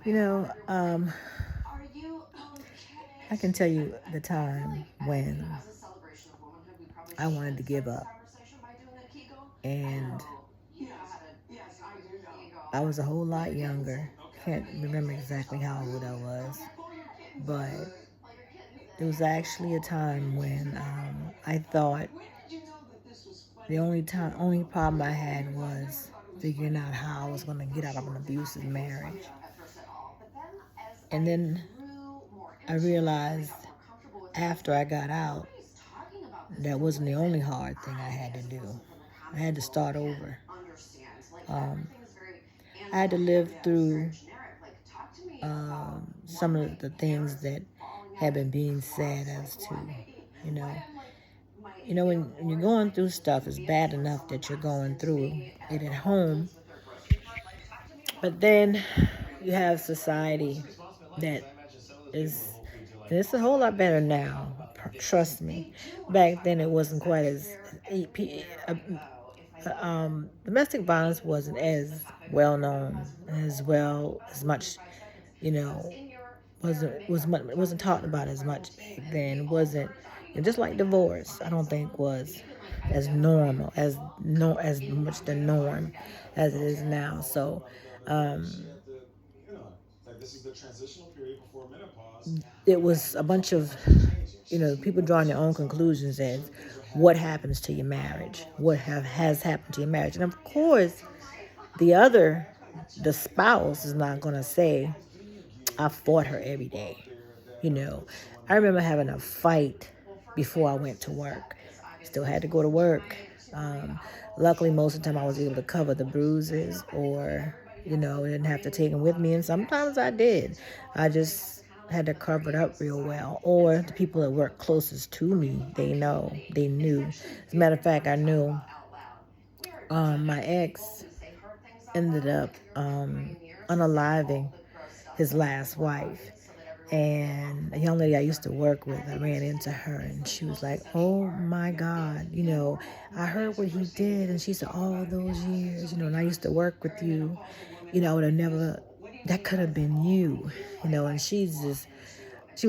You know, I can tell you the time when I wanted to give up. And I was a whole lot younger. Can't remember exactly how old I was. But it was actually a time when I thought only problem I had was figuring out how I was going to get out of an abusive marriage. And then I realized after I got out, that wasn't the only hard thing I had to do. I had to start over. Um, I had to live through some of the things that have been being said as to, you know, when you're going through stuff, it's bad enough that you're going through it at home, but then you have society that is, and it's a whole lot better now. Trust me. Back then, it wasn't quite as domestic violence wasn't as well known, as well as much, you know, wasn't talked about as much back then. Wasn't, just like divorce. I don't think was as normal as no as much the norm as it is now. So, um, it was a bunch of, people drawing their own conclusions as what happens to your marriage, what has happened to your marriage, and of course, the other, the spouse is not going to say, "I fought her every day." You know, I remember having a fight before I went to work. Still had to go to work. Luckily, most of the time I was able to cover the bruises, or I didn't have to take them with me. And sometimes I did. I just had to cover it up real well. Or the people that worked closest to me, they knew. As a matter of fact, I knew my ex ended up unaliving his last wife. And a young lady I used to work with, I ran into her and she was like, "Oh my God, I heard what he did." And she said, "All those years, and I used to work with you, I would have never, that could have been you, and she was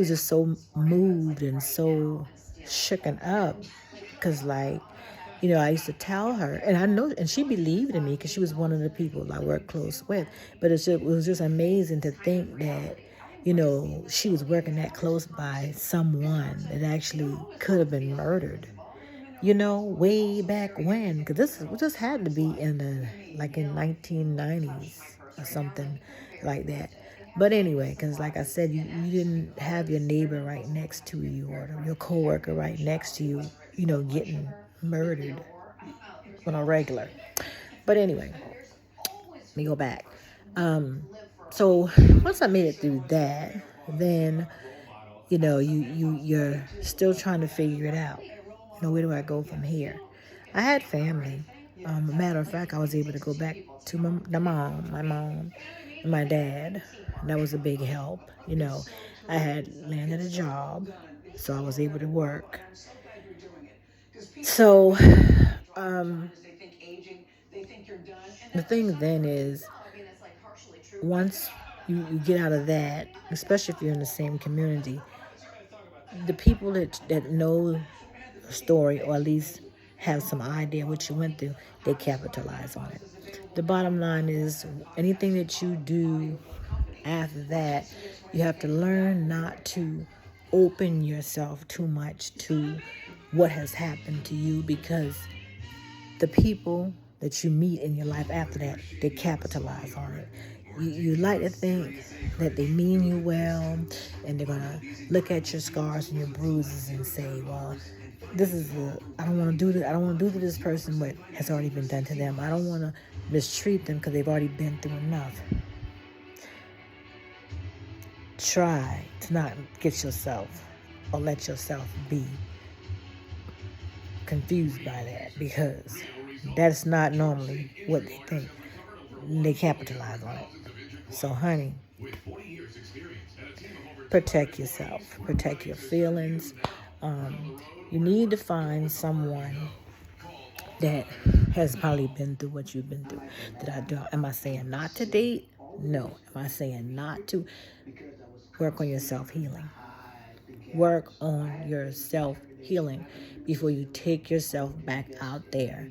just so moved and so shooken up because, like, I used to tell her, and I know, and she believed in me because she was one of the people I worked close with. But it was just amazing to think that, she was working that close by someone that actually could have been murdered. Way back when, because this had to be in the like in 1990s or something like that. But anyway, because like I said, you didn't have your neighbor right next to you or your coworker right next to you, getting murdered on a regular. But anyway, let me go back. So once I made it through that, then you're still trying to figure it out. Where do I go from here? I had family. A matter of fact, I was able to go back to my mom, and my dad. That was a big help. I had landed a job, so I was able to work. So, um, the thing then is, once you get out of that, especially if you're in the same community, the people that know the story, or at least have some idea what you went through, they capitalize on it. The bottom line is, anything that you do after that, you have to learn not to open yourself too much to what has happened to you, because the people that you meet in your life after that, they capitalize on it. You like to think that they mean you well, and they're gonna look at your scars and your bruises and say, "Well, I don't want to do this. I don't want to do to this person what has already been done to them. I don't want to mistreat them because they've already been through enough." Try to not get yourself or let yourself be confused by that, because that's not normally what they think. They capitalize on it. So, honey, protect yourself, protect your feelings. You need to find someone that has probably been through what you've been through. Am I saying not to date? No. Am I saying not to? Work on your self-healing. Work on your self-healing before you take yourself back out there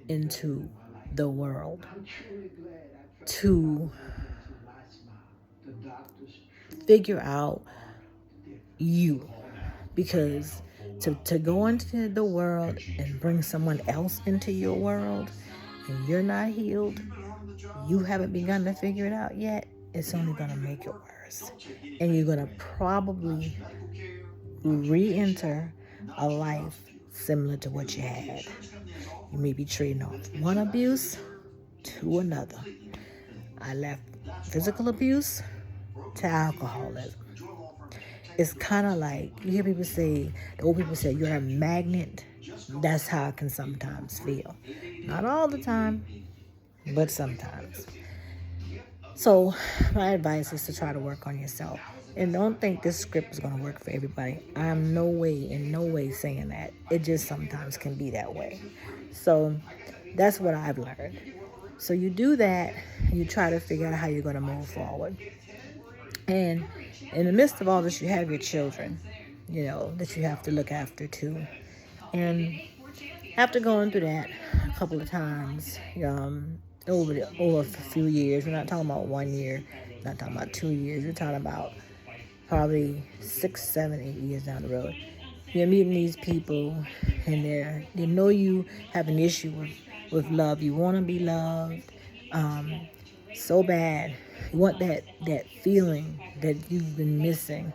into the world to figure out you. Because to go into the world and bring someone else into your world and you're not healed, you haven't begun to figure it out yet, it's only going to make it worse. And you're going to probably re-enter a life similar to what you had. You may be trading off one abuse to another. I left physical abuse to alcoholism. It's kind of like, you hear people say, the old people say, you're a magnet. That's how I can sometimes feel. Not all the time, but sometimes. So my advice is to try to work on yourself. And don't think this script is going to work for everybody. I'm in no way saying that. It just sometimes can be that way. So that's what I've learned. So you do that, and you try to figure out how you're going to move forward. And in the midst of all this, you have your children, that you have to look after too. And after going through that a couple of times, over a few years, we're not talking about 1 year, not talking about 2 years, we're talking about probably 6, 7, 8 years down the road. You're meeting these people, and they know you have an issue with love. You want to be loved so bad. You want that feeling that you've been missing,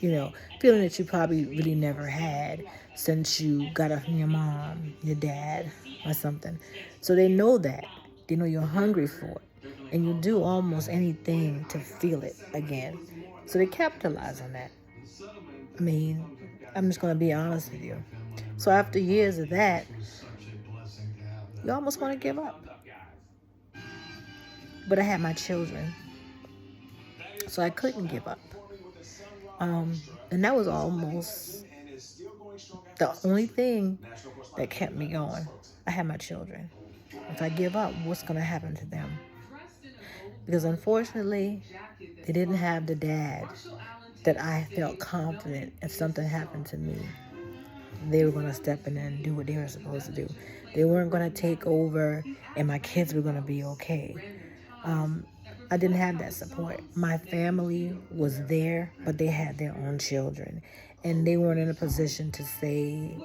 feeling that you probably really never had since you got it from your mom, your dad, or something. So they know that. They know you're hungry for it. And you do almost anything to feel it again. So they capitalize on that. I mean, I'm just going to be honest with you. So after years of that, you almost want to give up. But I had my children, so I couldn't give up. And that was almost the only thing that kept me going. I had my children. If I give up, what's going to happen to them? Because unfortunately, they didn't have the dad that I felt confident if something happened to me, they were going to step in and do what they were supposed to do. They weren't going to take over and my kids were going to be okay. I didn't have that support. My family was there, but they had their own children. And they weren't in a position to say,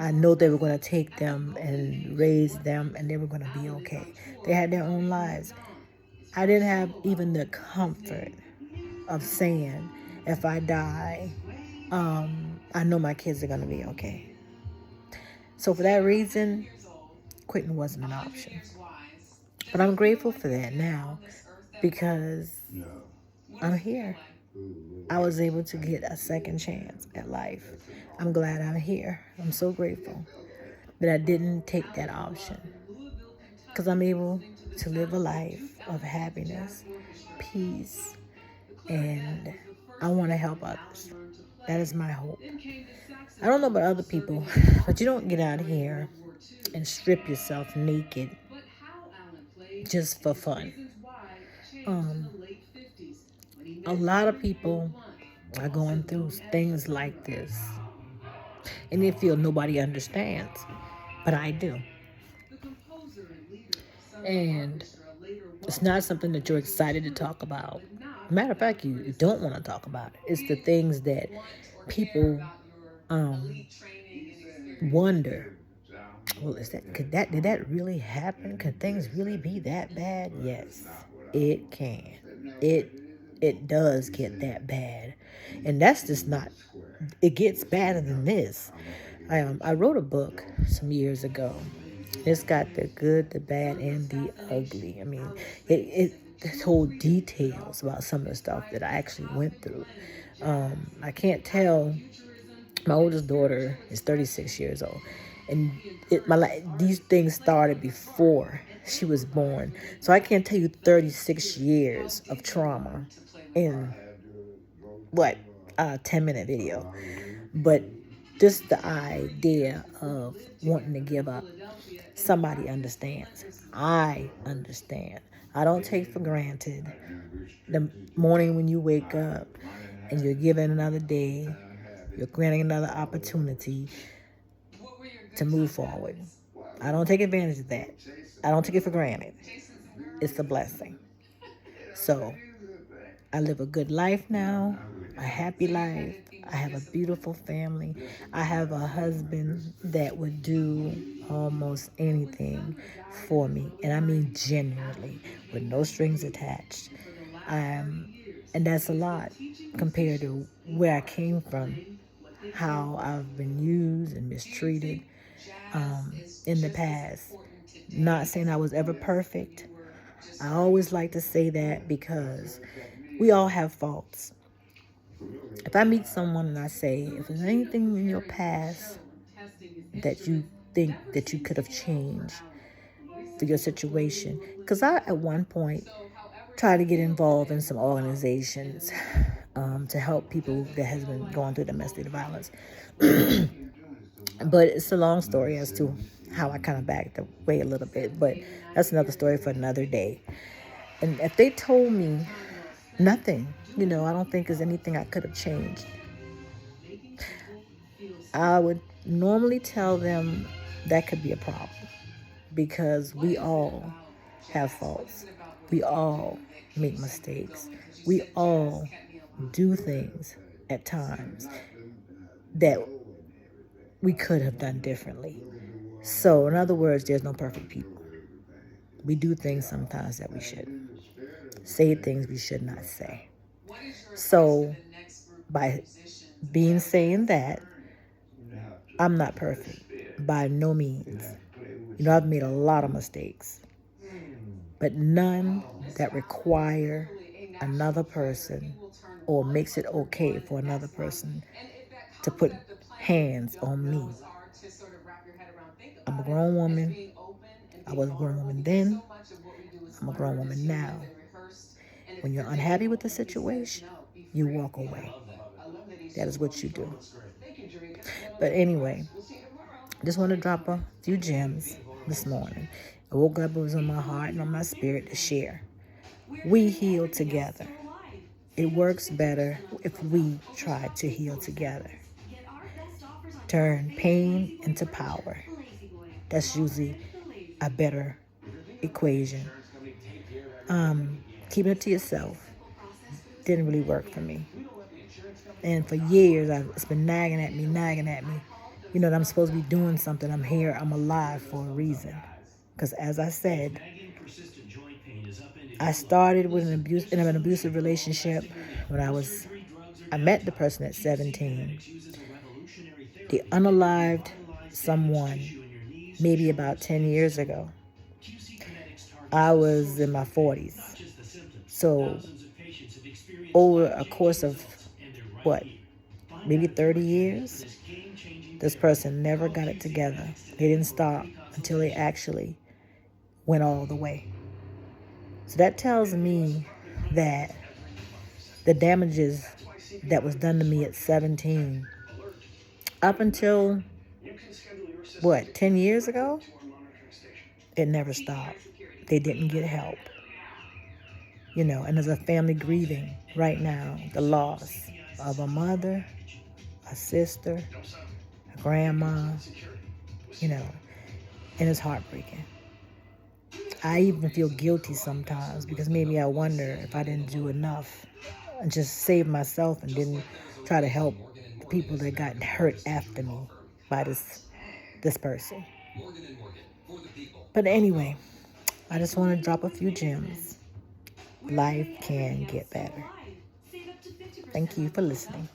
I know they were going to take them and raise them and they were going to be okay. They had their own lives. I didn't have even the comfort of saying, if I die, I know my kids are going to be okay. So for that reason, quitting wasn't an option. But I'm grateful for that now because I'm here. I was able to get a second chance at life. I'm glad I'm here. I'm so grateful that I didn't take that option because I'm able to live a life of happiness, peace, and I want to help others. That is my hope. I don't know about other people, but you don't get out here and strip yourself naked just for fun. A lot of people are going through things like this, and they feel nobody understands, but I do. And it's not something that you're excited to talk about. Matter of fact, you don't want to talk about it. It's the things that people wonder. Well, did that really happen? Could things really be that bad? Yes, it can. It does get that bad, and that's just not. It gets badder than this. I wrote a book some years ago. It's got the good, the bad, and the ugly. I mean, it told details about some of the stuff that I actually went through. I can't tell. My oldest daughter is 36 years old, and these things started before she was born. So I can't tell you 36 years of trauma in 10-minute video. But just the idea of wanting to give up, somebody understands. I understand. I don't take for granted the morning when you wake up and you're given another day, you're granting another opportunity to move forward. I don't take advantage of that. I don't take it for granted. It's a blessing. So I live a good life now, a happy life. I have a beautiful family. I have a husband that would do almost anything for me. And I mean genuinely, with no strings attached. And that's a lot compared to where I came from, how I've been used and mistreated in the past. Not saying I was ever perfect. I always like to say that because we all have faults. If I meet someone and I say, if there's anything in your past that you think that you could have changed for your situation, because I at one point tried to get involved in some organizations to help people that has been going through domestic violence. But it's a long story as to how I kind of backed away a little bit, but that's another story for another day. And if they told me nothing, I don't think there's anything I could have changed, I would normally tell them that could be a problem because we all have faults. We all make mistakes. We all do things at times that we could have done differently. So, in other words, there's no perfect people. We do things sometimes that we shouldn't. Say things we should not say. So, by saying that, I'm not perfect by no means. I've made a lot of mistakes, but none that require another person or makes it okay for another person to put hands on me. I'm a grown woman. I was a grown woman then. I'm a grown woman now. When you're unhappy with the situation, you walk away. That is what you do. But anyway, I just want to drop a few gems this morning. I woke up, it was on my heart and on my spirit to share. We heal together. It works better if we try to heal together. Turn pain into power. That's usually a better equation. Keeping it to yourself didn't really work for me. And for years, it's been nagging at me. That I'm supposed to be doing something. I'm here. I'm alive for a reason. Because as I said, I started with in an abusive relationship when I met the person at 17. They unalived someone maybe about 10 years ago. I was in my 40s. So over a course of maybe 30 years, this person never got it together. They didn't stop until they actually went all the way. So that tells me that the damages that was done to me at 17, up until 10 years ago, it never stopped. They didn't get help. And there's a family grieving right now the loss of a mother, a sister, a grandma, and it's heartbreaking. I even feel guilty sometimes because maybe I wonder if I didn't do enough and just save myself and didn't try to help the people that got hurt after me by this person. But anyway, I just want to drop a few gems. Life can get better. Thank you for listening.